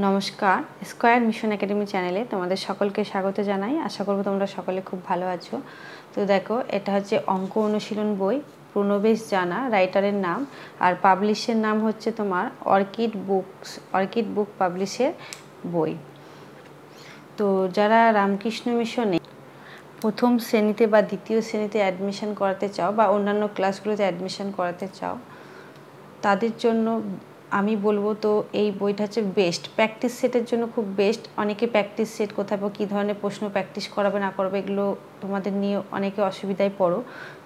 নমস্কার, square mission academy চ্যানেলে তোমাদের সকলকে স্বাগত জানাই। আশা করব তোমরা সকলে খুব ভালো আছো। তো দেখো, এটা হচ্ছে অঙ্ক অনুশীলন বই, প্রণবেশ জানা রাইটারের নাম, আর পাবলিশের নাম হচ্ছে তোমার অর্কিড বুক পাবলিশের বই। তো যারা রামকৃষ্ণ মিশনে প্রথম শ্রেণীতে বা দ্বিতীয় শ্রেণীতে অ্যাডমিশন করাতে চাও বা অন্যান্য ক্লাসগুলোতে অ্যাডমিশন করাতে চাও, তাদের জন্য আমি বলবো তো এই বইটা হচ্ছে বেস্ট। প্র্যাকটিস সেটের জন্য খুব বেস্ট। অনেকে প্র্যাকটিস সেট কোথায় কী ধরনের প্রশ্ন প্র্যাকটিস করাবে না করবে এগুলো তোমাদের নিয়ে অনেকে অসুবিধায় পড়ো।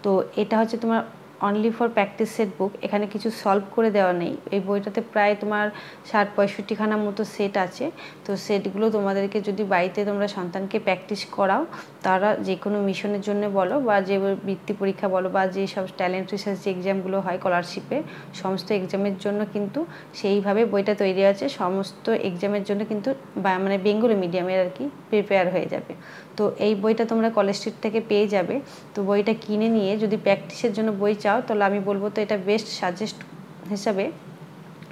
তো এটা হচ্ছে তোমার অনলি ফর প্র্যাকটিস সেট বুক। এখানে কিছু সলভ করে দেওয়া নেই। এই বইটাতে প্রায় তোমার ৬০-৬৫খানা মতো সেট আছে। তো সেটগুলো তোমাদেরকে যদি বাড়িতে তোমরা সন্তানকে প্র্যাকটিস করাও, তারা যে কোনো মিশনের জন্য বলো বা যে বৃত্তি পরীক্ষা বলো বা যে সব ট্যালেন্ট রিসার্চ যে এক্সামগুলো হয় স্কলারশিপে, সমস্ত এক্সামের জন্য কিন্তু সেইভাবে বইটা তৈরি আছে। সমস্ত এক্সামের জন্য কিন্তু মানে বেঙ্গলি মিডিয়ামের আর কি প্রিপেয়ার হয়ে যাবে। তো এই বইটা তোমরা কলেজ স্ট্রিট থেকে পেয়ে যাবে। তো বইটা কিনে নিয়ে যদি প্র্যাকটিসের জন্য বই চাও, তাহলে আমি বলবো তো এটা বেস্ট সাজেস্ট হিসাবে।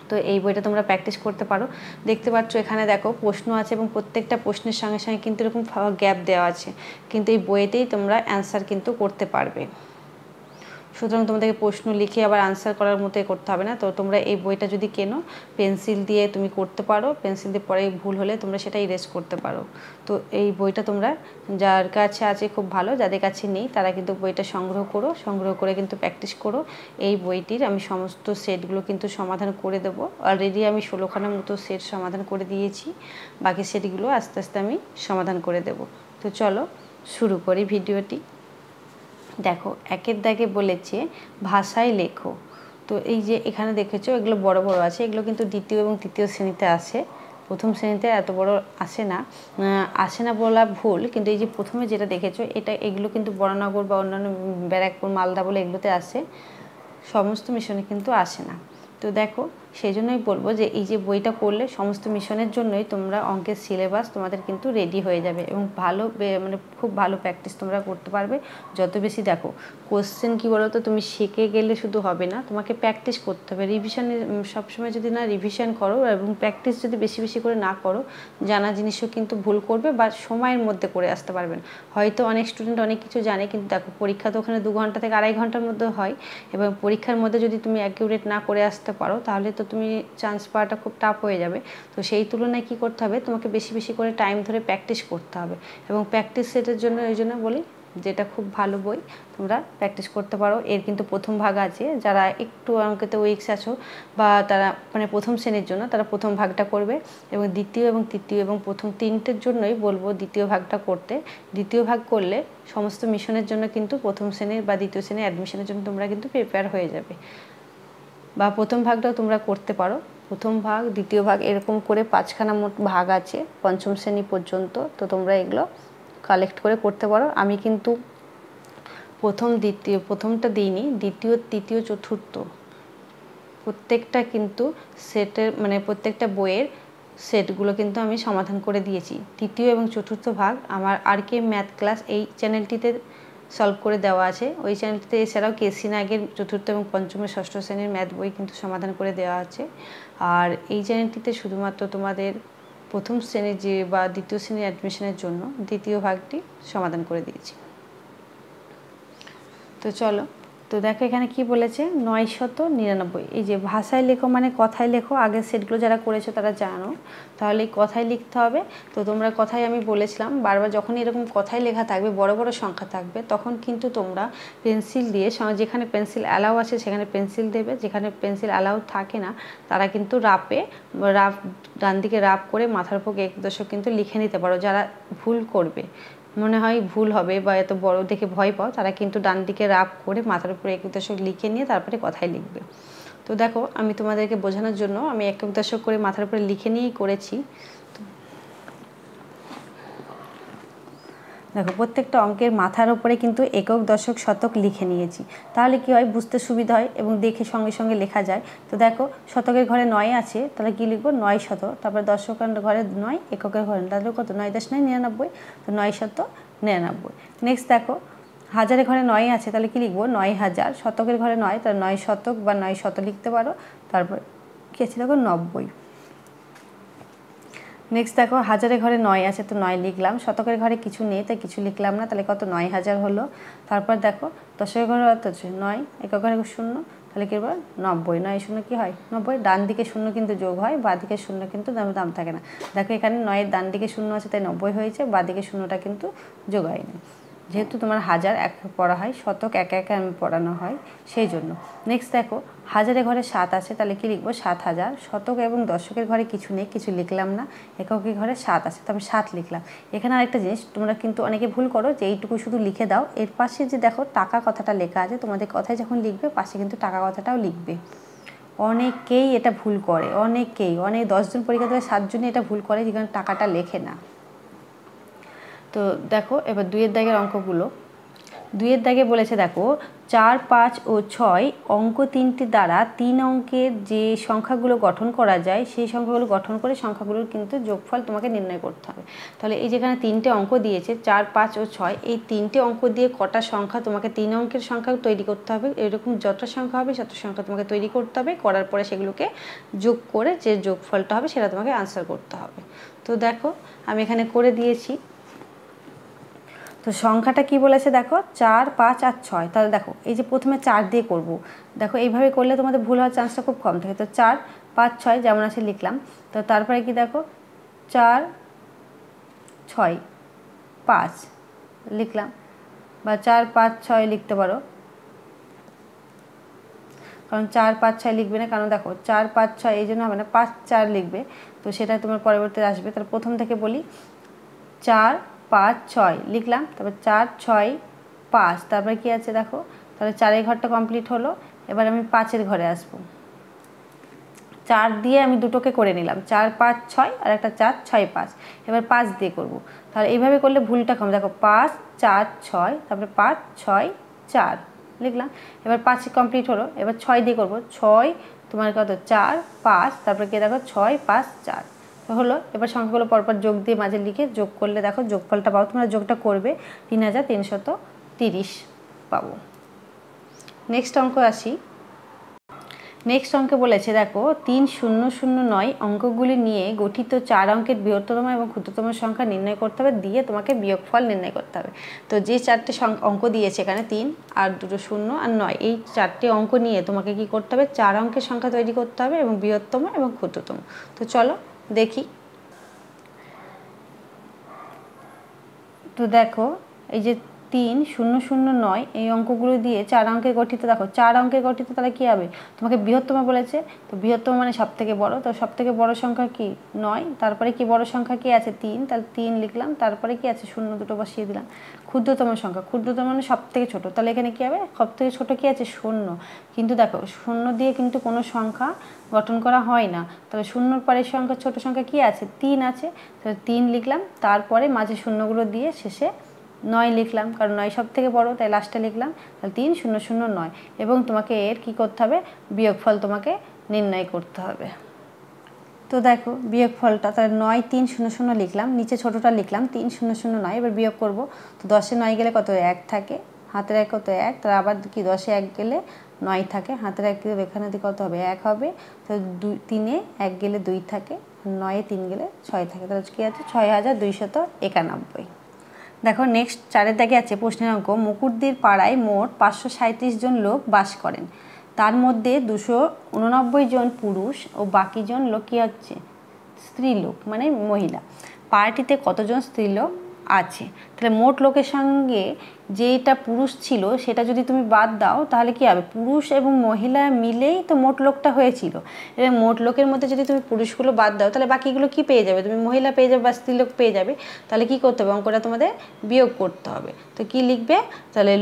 তো এই বইটা তোমরা প্র্যাকটিস করতে পারো। দেখতে পাচ্ছ এখানে দেখো প্রশ্ন আছে এবং প্রত্যেকটা প্রশ্নের সঙ্গে সঙ্গে কিন্তু এরকম গ্যাপ দেওয়া আছে, কিন্তু এই বইয়েতেই তোমরা অ্যান্সার কিন্তু করতে পারবে। সুতরাং তোমাদেরকে প্রশ্ন লিখে আবার আনসার করার মতো করতে হবে না। তো তোমরা এই বইটা যদি কেনো, পেন্সিল দিয়ে তুমি করতে পারো। পেন্সিল দিয়ে পরে ভুল হলে তোমরা সেটা ইরেজ করতে পারো। তো এই বইটা তোমরা যার কাছে আছে খুব ভালো, যাদের কাছে নেই তারা কিন্তু বইটা সংগ্রহ করে কিন্তু প্র্যাকটিস করো। এই বইটির আমি সমস্ত সেটগুলো কিন্তু সমাধান করে দেবো। অলরেডি আমি 16খানার মতো সেট সমাধান করে দিয়েছি। বাকি সেটগুলো আস্তে আস্তে আমি সমাধান করে দেব। তো চলো শুরু করি ভিডিওটি। দেখো, একের দাগে বলেছে ভাষায় লেখো। তো এই যে এখানে দেখেছো এগুলো বড় বড় আছে, এগুলো কিন্তু দ্বিতীয় এবং তৃতীয় শ্রেণীতে আসে। প্রথম শ্রেণীতে এত বড় আসে না বলা ভুল, কিন্তু এই যে প্রথমে যেটা দেখেছো এগুলো কিন্তু বরানগর বা অন্যান্য ব্যারাকপুর মালদা বলে এগুলোতে আসে, সমস্ত মিশনে কিন্তু আসে না। তো দেখো, সেই জন্যই বলবো যে এই যে বইটা পড়লে সমস্ত মিশনের জন্যই তোমরা অঙ্কের সিলেবাস তোমাদের কিন্তু রেডি হয়ে যাবে এবং ভালো মানে খুব ভালো প্র্যাকটিস তোমরা করতে পারবে। যত বেশি দেখো কোশ্চেন কী বলো তো, তুমি শিখে গেলে শুধু হবে না, তোমাকে প্র্যাকটিস করতে হবে। রিভিশনে সবসময় যদি না রিভিশন করো এবং প্র্যাকটিস যদি বেশি বেশি করে না করো, জানা জিনিসও কিন্তু ভুল করবে বা সময়ের মধ্যে করে আসতে পারবেন। হয়তো অনেক স্টুডেন্ট অনেক কিছু জানে, কিন্তু দেখো পরীক্ষা তো ওখানে 2 ঘন্টা থেকে 2.5 ঘন্টার মধ্যে হয়, এবং পরীক্ষার মধ্যে যদি তুমি অ্যাকিউরেট না করে আসতে পারো তাহলে তো তুমি চান্স পাওয়াটা খুব টাফ হয়ে যাবে। তো সেই তুলনায় কী করতে হবে, তোমাকে বেশি বেশি করে টাইম ধরে প্র্যাকটিস করতে হবে। এবং প্র্যাকটিস সেটের জন্য এই জন্য বলি যেটা খুব ভালো বই, তোমরা প্র্যাকটিস করতে পারো। এর কিন্তু প্রথম ভাগ আছে, যারা একটু অঙ্কেতে উইকস আছো বা তারা মানে প্রথম শ্রেণীর জন্য তারা প্রথম ভাগটা করবে, এবং দ্বিতীয় এবং তৃতীয় এবং প্রথম 3টের জন্যই বলবো দ্বিতীয় ভাগটা করতে। দ্বিতীয় ভাগ করলে সমস্ত মিশনের জন্য কিন্তু প্রথম শ্রেণীর বা দ্বিতীয় শ্রেণীর অ্যাডমিশনের জন্য তোমরা কিন্তু প্রিপেয়ার হয়ে যাবে। বা প্রথম ভাগটাও তোমরা করতে পারো। প্রথম ভাগ দ্বিতীয় ভাগ এরকম করে 5খানা মোট ভাগ আছে পঞ্চম শ্রেণী পর্যন্ত। তো তোমরা এগুলো কালেক্ট করে করতে পারো। আমি কিন্তু প্রথমটা দিইনি, দ্বিতীয় তৃতীয় চতুর্থ প্রত্যেকটা কিন্তু সেটের মানে প্রত্যেকটা বইয়ের সেটগুলো কিন্তু আমি সমাধান করে দিয়েছি। তৃতীয় এবং চতুর্থ ভাগ আমার RK ম্যাথ ক্লাস এই চ্যানেলটিতে সলভ করে দেওয়া আছে। ওই চ্যানেলটিতে এছাড়াও কেসি নাগের চতুর্থ এবং পঞ্চমের ষষ্ঠ শ্রেণীর ম্যাথ বই কিন্তু সমাধান করে দেওয়া আছে। আর এই চ্যানেলটিতে শুধুমাত্র তোমাদের প্রথম শ্রেণীর যে বা দ্বিতীয় শ্রেণীর অ্যাডমিশনের জন্য দ্বিতীয় ভাগটি সমাধান করে দিয়েছি। তো চলো, তো দেখো এখানে কি বলেছে 999। এই যে ভাষায় লেখো মানে কথায় লেখো। আগের সেটগুলো যারা করেছো তারা জানো, তাহলে এই কথায় লিখতে হবে। তো তোমরা কথায় আমি বলেছিলাম বারবার, যখনই এরকম কথায় লেখা থাকবে বড় বড় সংখ্যা থাকবে তখন কিন্তু তোমরা পেন্সিল দিয়ে, যেখানে পেন্সিল অ্যালাউ আছে সেখানে পেন্সিল দেবে, যেখানে পেন্সিল অ্যালাউ থাকে না তারা কিন্তু রাফ ডান দিকে রাফ করে মাথার উপর এক দশক কিন্তু লিখে নিতে পারো। যারা ভুল করবে, মনে হয় ভুল হবে বা এত বড় দেখে ভয় পাও, তারা কিন্তু ডান দিকে রাফ করে মাথার উপরে এক দশক লিখে নিয়ে তারপরে কথায় লিখবে। তো দেখো, আমি তোমাদেরকে বোঝানোর জন্য আমি এক দশক করে মাথার উপরে লিখে নিয়েই করেছি। দেখো প্রত্যেকটা অঙ্কের মাথার উপরে কিন্তু একক দশক শতক লিখে নিয়েছি। তাহলে কি হয়, বুঝতে সুবিধা হয় এবং দেখে সঙ্গে সঙ্গে লেখা যায়। তো দেখো শতকের ঘরে 9 আছে, তাহলে কি লিখবো 9 শত, তারপরে দশকের ঘরে 9, এককের ঘরে তাহলে কত 9 × 9 99, তো 999। নেক্সট দেখো হাজারের ঘরে 9 আছে, তাহলে কি লিখবো 9000। শতকের ঘরে 9, তাহলে 9 শতক বা 9 শত লিখতে পারো। তারপর কি আছে দেখো 90। নেক্সট দেখো হাজারের ঘরে 9 আছে, তো 9 লিখলাম। শতকের ঘরে কিছু নেই, তাই কিছু লিখলাম না, তাহলে কত 9000 হলো। তারপর দেখো দশকের ঘরে কত আছে 9, একক ঘরে 0, তাহলে কি হবে 90। 9 শূন্য কি হয় 90। ডান দিকে 0 কিন্তু যোগ হয়, বাঁ দিকে 0 কিন্তু দাম থাকে না। দেখো এখানে 9-এর ডান দিকে 0 আছে তাই 90 হয়েছে, বাঁ দিকে 0টা কিন্তু যোগ হয়নি। যেহেতু তোমার হাজার এক পড়া হয়, শতক একে একে আমি পড়ানো হয় সেই জন্য। নেক্সট দেখো হাজারের ঘরে 7 আছে, তাহলে কি লিখবো 7000। শতক এবং দশকের ঘরে কিছু নেই, কিছু লিখলাম না। এককের ঘরে 7 আছে, তো আমি 7 লিখলাম। এখানে আরেকটা জিনিস তোমরা কিন্তু অনেকে ভুল করো যে এইটুকু শুধু লিখে দাও, এর পাশে যে দেখো টাকা কথাটা লেখা আছে, তোমাদের কথায় যখন লিখবে পাশে কিন্তু টাকা কথাটাও লিখবে। অনেকেই এটা ভুল করে, অনেক 10 জন পরীক্ষা দেবে 7 জনই এটা ভুল করে, যেখানে টাকাটা লেখে না। তো দেখো এবার 2-এর দাগের অঙ্কগুলো। 2-এর দাগে বলেছে দেখো 4, 5 ও 6 অঙ্ক 3টি দ্বারা 3 অঙ্কের যে সংখ্যাগুলো গঠন করা যায় সেই সংখ্যাগুলো গঠন করে সংখ্যাগুলোর কিন্তু যোগফল তোমাকে নির্ণয় করতে হবে। তাহলে এই যেখানে 3টে অঙ্ক দিয়েছে 4, 5 ও 6, এই 3টে অঙ্ক দিয়ে কটা সংখ্যা তোমাকে 3 অঙ্কের সংখ্যা তৈরি করতে হবে, এরকম যত সংখ্যা হবে তত সংখ্যা তোমাকে তৈরি করতে হবে। করার পরে সেগুলোকে যোগ করে যে যোগফলটা হবে সেটা তোমাকে আনসার করতে হবে। তো দেখো আমি এখানে করে দিয়েছি। তো সংখ্যাটা কি বলেছে দেখো 4, 5 আর 6। তাহলে দেখো এই যে প্রথমে 4 দিয়ে করব, দেখো এইভাবে করলে তোমাদের ভুল হওয়ার চান্সটা খুব কম থাকে। তো 4, 5, 6 যেমন আছে লিখলাম। তো তারপরে কি দেখো 4, 6, 5 লিখলাম, বা 4, 5, 6 লিখতে পারো, কারণ 4, 5, 6 লিখবে না, কারণ দেখো 4, 5, 6 এই জন্য হবে না, 5, 4 লিখবে, তো সেটা তোমার পরবর্তীতে আসবে। তাহলে প্রথম থেকে বলি 4, 5, 6 লিখলাম, তারপর 4, 6, 5, তারপরে কি আছে দেখো, তাহলে 4-এর ঘরটা কমপ্লিট হলো। এবার আমি 5-এর ঘরে আসব। 4 দিয়ে আমি দুটোকে করে নিলাম, 4, 5, 6 আর একটা 4, 6, 5। এবার 5 দিয়ে করব, তাহলে এইভাবে করলে ভুলটা কম। দেখো 5, 4, 6, তারপরে 5, 6, 4 লিখলাম। এবার 5 কমপ্লিট হলো, এবার 6 দিয়ে করব। 6 তোমার কত 4, 5, তারপরে কি দেখো 6, 5, 4 হলো। এবার সংখ্যাগুলো পরপর যোগ দিয়ে মাঝে লিখে যোগ করলে দেখো যোগফলটা পাবো। তোমরা যোগটা করবে 3330 পাবো। নেক্সট অঙ্ক আসি। নেক্সট অঙ্কে বলেছে দেখো 3009 অঙ্কগুলি নিয়ে গঠিত 4 অঙ্কের বৃহত্তম এবং ক্ষুদ্রতম সংখ্যা নির্ণয় করতে হবে, দিয়ে তোমাকে বিয়োগফল নির্ণয় করতে হবে। তো যে 4টে অঙ্ক দিয়েছে এখানে 3 আর 2 0 আর 9, এই 4টে অঙ্ক নিয়ে তোমাকে কি করতে হবে 4 অঙ্কের সংখ্যা তৈরি করতে হবে এবং বৃহত্তম এবং ক্ষুদ্রতম। তো চলো দেখি। তো দেখো এই যে 3009 এই অঙ্কগুলো দিয়ে 4 অঙ্কের গঠিত, দেখো 4 অঙ্কের গঠিত, তাহলে কী হবে তোমাকে বৃহত্তম বলেছে, তো বৃহত্তম মানে সব থেকে বড়, তো সব থেকে বড় সংখ্যা কি 9, তারপরে কি বড় সংখ্যা কি আছে 3, তাহলে 3 লিখলাম, তারপরে কি আছে 0 দুটো বসিয়ে দিলাম। ক্ষুদ্রতম সংখ্যা, ক্ষুদ্রতম মানে সব থেকে ছোটো, তাহলে এখানে কী হবে সব থেকে ছোটো কি আছে 0। কিন্তু দেখো 0 দিয়ে কিন্তু কোনো সংখ্যা গঠন করা হয় না, তাহলে 0-র পরের সংখ্যা ছোট সংখ্যা কি আছে 3 আছে, তাহলে 3 লিখলাম, তারপরে মাঝে শূন্যগুলো দিয়ে শেষে 9 লিখলাম, কারণ 9 সব থেকে বড়ো তাই লাস্টে লিখলাম। তাহলে 3009 এবং তোমাকে এর কী করতে হবে বিয়োগফল তোমাকে নির্ণয় করতে হবে। তো দেখো বিয়োগফলটা তাহলে 9, 300 লিখলাম, নিচে ছোটোটা লিখলাম 3009। এবার বিয়োগ করব, তো 10-এ 9 গেলে কত 1 থাকে, হাতের 1 কত 1, তার আবার কি 10-এ 1 গেলে 9 থাকে, হাতের 1 এখানে কত হবে 1 হবে, তো 3-এ 1 গেলে 2 থাকে, 9-এ 3 গেলে 6 থাকে, তাহলে কী আছে 6291। দেখো নেক্সট 4-এর দাগে আছে প্রশ্নের অঙ্ক। মুকুটদের পাড়ায় মোট 537 জন লোক বাস করেন, তার মধ্যে 289 জন পুরুষ ও বাকি জন লোক কী হচ্ছে স্ত্রী লোক মানে মহিলা। পাড়াটিতে কতজন স্ত্রী লোক আছে? তাহলে মোট লোকের সঙ্গে যেটা পুরুষ ছিল সেটা যদি তুমি বাদ দাও তাহলে কি হবে, পুরুষ এবং মহিলা মিলেই তো মোট লোকটা হয়েছিল। এবং মোট লোকের মধ্যে যদি তুমি পুরুষগুলো বাদ দাও তাহলে বাকিগুলো কি পেয়ে যাবে, তুমি মহিলা পেয়ে যাবে বা স্ত্রী লোক পেয়ে যাবে। তাহলে কি করতে হবে অঙ্কটা তোমাদের বিয়োগ করতে হবে। তো কি লিখবে, তাহলে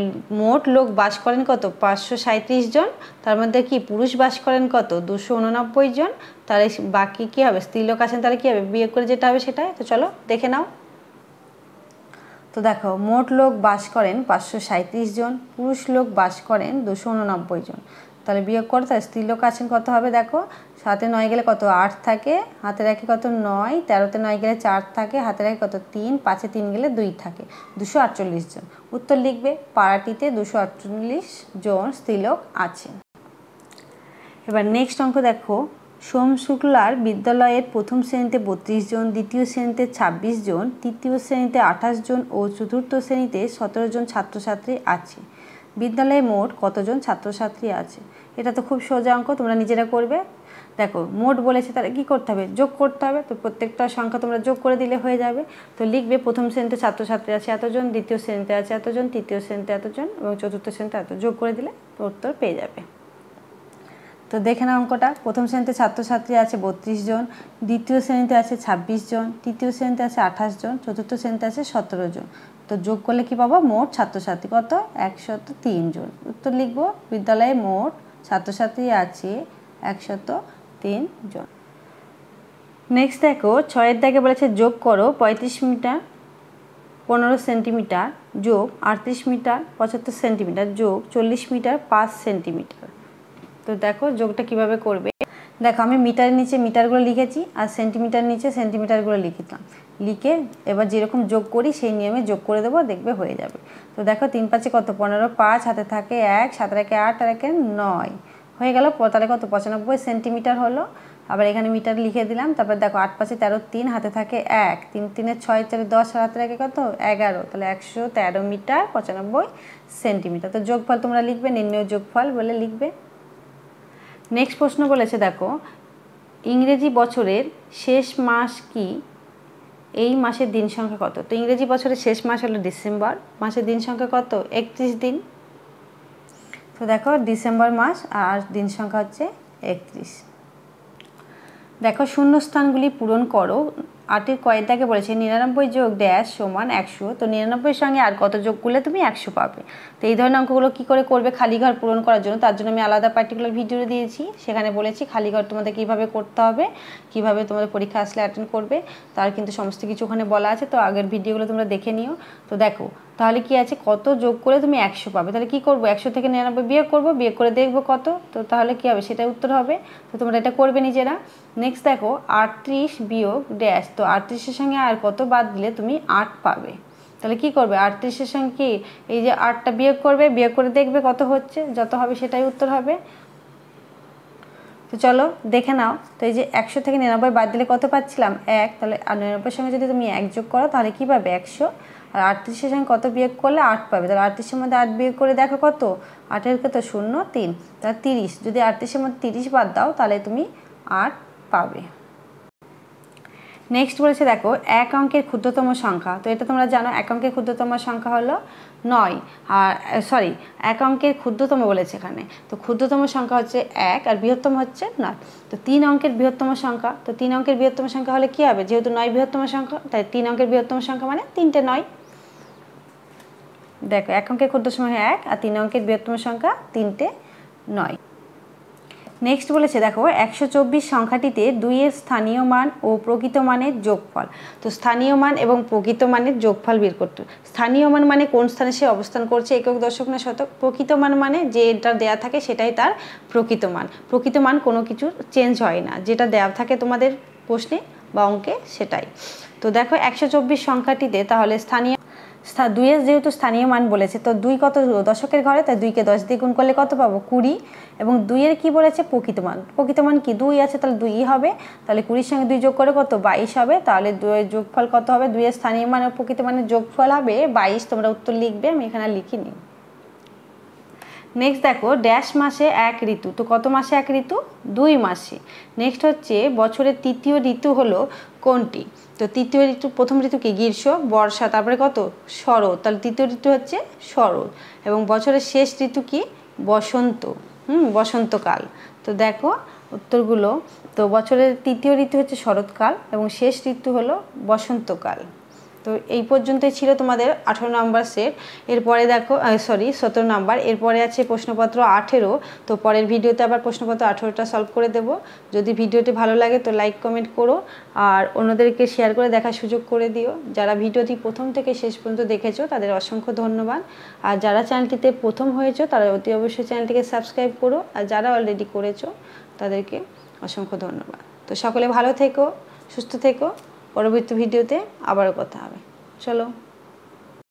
মোট লোক বাস করেন কত 537 জন, তার মধ্যে কি পুরুষ বাস করেন কত 289 জন, তাহলে বাকি কি হবে স্ত্রী লোক আছেন, তাহলে কি হবে বিয়োগ করে যেটা হবে সেটাই। তো চলো দেখে নাও। তো দেখো মোট লোক বাস করেন 537 জন, পুরুষ লোক বাস করেন 289 জন, তাহলে বিয়োগ করো, তাহলে স্ত্রী লোক আছেন কত হবে দেখো 7-এ 9 গেলে কত 8 থাকে, হাতের 1-এ কত 9, 13-তে 9 গেলে 4 থাকে, হাতের 1 কত 3, 5-এ 3 গেলে 2 থাকে, 248 জন। উত্তর লিখবে পাড়াটিতে 248 জন স্ত্রীলোক আছে। এবার নেক্সট অঙ্ক দেখো সোম শুক্লার বিদ্যালয়ের প্রথম শ্রেণীতে 32 জন, দ্বিতীয় শ্রেণীতে 26 জন, তৃতীয় শ্রেণীতে 28 জন ও চতুর্থ শ্রেণীতে 17 জন ছাত্রছাত্রী আছে। বিদ্যালয়ে মোট কতজন ছাত্রছাত্রী আছে? এটা তো খুব সোজা অঙ্ক, তোমরা নিজেরা করবে। দেখো মোট বলেছে, তাহলে কী করতে হবে? যোগ করতে হবে। তো প্রত্যেকটা সংখ্যা তোমরা যোগ করে দিলে হয়ে যাবে। তো লিখবে প্রথম শ্রেণীতে ছাত্রছাত্রী আছে এতজন, দ্বিতীয় শ্রেণীতে আছে এতজন, তৃতীয় শ্রেণীতে এতজন এবং চতুর্থ শ্রেণীতে এত, যোগ করে দিলে উত্তর পেয়ে যাবে। তো দেখে নাও অঙ্কটা। প্রথম শ্রেণীতে ছাত্রছাত্রী আছে 32 জন, দ্বিতীয় শ্রেণীতে আছে 26 জন, তৃতীয় শ্রেণীতে আছে 28 জন, চতুর্থ শ্রেণীতে আছে 17 জন। তো যোগ করলে কি পাবো? মোট ছাত্রছাত্রী কত? 103 জন। উত্তর লিখব, বিদ্যালয়ে মোট ছাত্রছাত্রী আছে 103 জন। নেক্সট দেখো 6-এর দাগে বলেছে যোগ করো 35 মিটার 15 সেন্টিমিটার যোগ 38 মিটার 75 সেন্টিমিটার যোগ 40 মিটার 5 সেন্টিমিটার। তো দেখো যোগটা কিভাবে করবে। দেখো আমি মিটারের নিচে মিটারগুলো লিখেছি আর সেন্টিমিটার নিচে সেন্টিমিটারগুলো লিখলাম। লিখে এবার যেরকম যোগ করি সেই নিয়মে যোগ করে দেবো, দেখবে হয়ে যাবে। তো দেখো 3 5 কত? 15, 5 হাতে থাকে 1, 7 রেখে 8 আর 1 9 হয়ে গেল। তাহলে কত? 95 সেন্টিমিটার হলো। আবার এখানে মিটার লিখে দিলাম। তারপর দেখো 8 5 13, 3 হাতে থাকে 1, 3 3 6 4 10 আর হাতে থাকে কত? 11। তাহলে 113 মিটার 95 সেন্টিমিটার। তো যোগফল তোমরা লিখবে, নির্ণয় যোগফল বলে লিখবে। নেক্সট প্রশ্ন বলেছে দেখো, ইংরেজি বছরের শেষ মাস কি? এই মাসের দিন সংখ্যা কত? তো ইংরেজি বছরের শেষ মাস হলো ডিসেম্বর, মাসের দিন সংখ্যা কত? 31 দিন। তো দেখো ডিসেম্বর মাস আর দিন সংখ্যা হচ্ছে 31। দেখো শূন্যস্থানগুলি পূরণ করো। 8-এর কয়ের দাগে বলেছে 99 যোগ ড্যাশ সমান 100। তো 99-এর সঙ্গে আর কত যোগ করলে তুমি 100 পাবে। তো এই ধরনের অঙ্কগুলো কী করে করবে খালি ঘর পূরণ করার জন্য, তার জন্য আমি আলাদা পার্টিকুলার ভিডিও দিয়েছি। সেখানে বলেছি খালি ঘর তোমাদের কীভাবে করতে হবে, কীভাবে তোমাদের পরীক্ষা আসলে অ্যাটেন্ড করবে, তার কিন্তু সমস্ত কিছু ওখানে বলা আছে। তো আগের ভিডিওগুলো তোমরা দেখে নিও। তো দেখো তাহলে কি আছে, কত যোগ করে তুমি 100 পাবে। তাহলে কী করবো? 100 থেকে 99 বিয়োগ করবো, বিয়োগ করে দেখবো কত। তো তাহলে কী হবে? সেটাই উত্তর হবে। তো তোমরা এটা করবে নিজেরা। নেক্সট দেখো 38 বিয়োগ ড্যাশ। তো 38-এর সঙ্গে আর কত বাদ দিলে তুমি 8 পাবে। তাহলে কি করবে? 38-এর সঙ্গে কি এই যে 8টা বিয়োগ করবে, বিয়োগ করে দেখবে কত হচ্ছে, যত হবে সেটাই উত্তর হবে। তো চলো দেখে নাও। তো এই যে 100 থেকে 99 বাদ দিলে কত পাচ্ছিলাম? 1। তাহলে 99-এর সঙ্গে যদি তুমি 1 যোগ করো তাহলে কী পাবে? 100। আর 38-এর সঙ্গে কত বিয়োগ করলে? 8 পাবে। তাহলে 38-এর মধ্যে 8 বিয়োগ করে দেখো কত? 8-এর কত? 0 3। তাহলে 30। যদি 38-এর মধ্যে 30 বাদ দাও তাহলে তুমি 8 পাবে। নেক্সট বলেছে দেখো এক অঙ্কের ক্ষুদ্রতম সংখ্যা। তো এটা তোমরা জানো, এক অঙ্কের ক্ষুদ্রতম সংখ্যা হলো 9। আর এক অঙ্কের ক্ষুদ্রতম বলেছে এখানে। তো ক্ষুদ্রতম সংখ্যা হচ্ছে 1 আর বৃহত্তম হচ্ছে 9। তো 3 অঙ্কের বৃহত্তম সংখ্যা। তো 3 অঙ্কের বৃহত্তম সংখ্যা হলে কী হবে? যেহেতু 9 বৃহত্তম সংখ্যা, তাই 3 অঙ্কের বৃহত্তম সংখ্যা মানে 3টে 9। দেখো এক অঙ্কের ক্ষুদ্রতম সংখ্যা 1 আর 3 অঙ্কের বৃহত্তম সংখ্যা 3টে 9। নেক্সট বলেছে দেখো 124 সংখ্যাটিতে 2-এর স্থানীয় মান ও প্রকৃত মানের যোগফল। তো স্থানীয় মান এবং প্রকৃত মানের যোগফল বের করতে। স্থানীয় মান মানে কোন স্থানে সে অবস্থান করছে, একক দশক না শতক। প্রকৃত মান মানে যেটা দেয়া থাকে সেটাই তার প্রকৃত মান। প্রকৃত মান কোনো কিছু চেঞ্জ হয় না, যেটা দেয়া থাকে তোমাদের প্রশ্নে বা অঙ্কে সেটাই। তো দেখো 124 সংখ্যাটিতে তাহলে স্থানীয় 2-এর যেহেতু স্থানীয় মান বলেছে, তো 2 কত দশকের ঘরে, তাই 2কে 10 দিয়ে গুণ করলে কত পাবো? 20। এবং 2-এর কি বলেছে? প্রকৃত মান। প্রকৃত মান কি? 2 আছে, তাহলে 2ই হবে। তাহলে 20-র সঙ্গে 2 যোগ করে কত? 22 হবে। তাহলে 2-এর যোগফল কত হবে? 2-এর স্থানীয় মান ও প্রকৃত মানের যোগফল হবে 22। তোমরা উত্তর লিখবে, আমি এখানে লিখিনি। নেক্সট দেখো ড্যাশ মাসে এক ঋতু। তো কত মাসে এক ঋতু? 2 মাসে। নেক্সট হচ্ছে বছরের তৃতীয় ঋতু হলো কোনটি? তো তৃতীয় ঋতু, প্রথম ঋতু কি? গ্রীষ্ম, বর্ষা, তারপরে কত? শরৎ। তাহলে তৃতীয় ঋতু হচ্ছে শরৎ। এবং বছরের শেষ ঋতু কি? বসন্ত। বসন্তকাল। তো দেখো উত্তরগুলো। তো বছরের তৃতীয় ঋতু হচ্ছে শরৎকাল এবং শেষ ঋতু হলো বসন্তকাল। তো এই পর্যন্তই ছিল তোমাদের 18 নম্বর সেট। এরপরে দেখো 17 নাম্বার। এরপরে আছে প্রশ্নপত্র 18। তো পরের ভিডিওতে আবার প্রশ্নপত্র 18টা সলভ করে দেব। যদি ভিডিওটি ভালো লাগে তো লাইক কমেন্ট করো আর অন্যদেরকে শেয়ার করে দেখার সুযোগ করে দিও। যারা ভিডিওটি প্রথম থেকে শেষ পর্যন্ত দেখেছো তাদের অসংখ্য ধন্যবাদ। আর যারা চ্যানেলটিতে প্রথম হয়েছো তারা অতি অবশ্যই চ্যানেলটিকে সাবস্ক্রাইব করো। আর যারা অলরেডি করেছো তাদেরকে অসংখ্য ধন্যবাদ। তো সকলে ভালো থেকো, সুস্থ থেকো। পরবর্তী ভিডিওতে আবারও কথা হবে। চলো।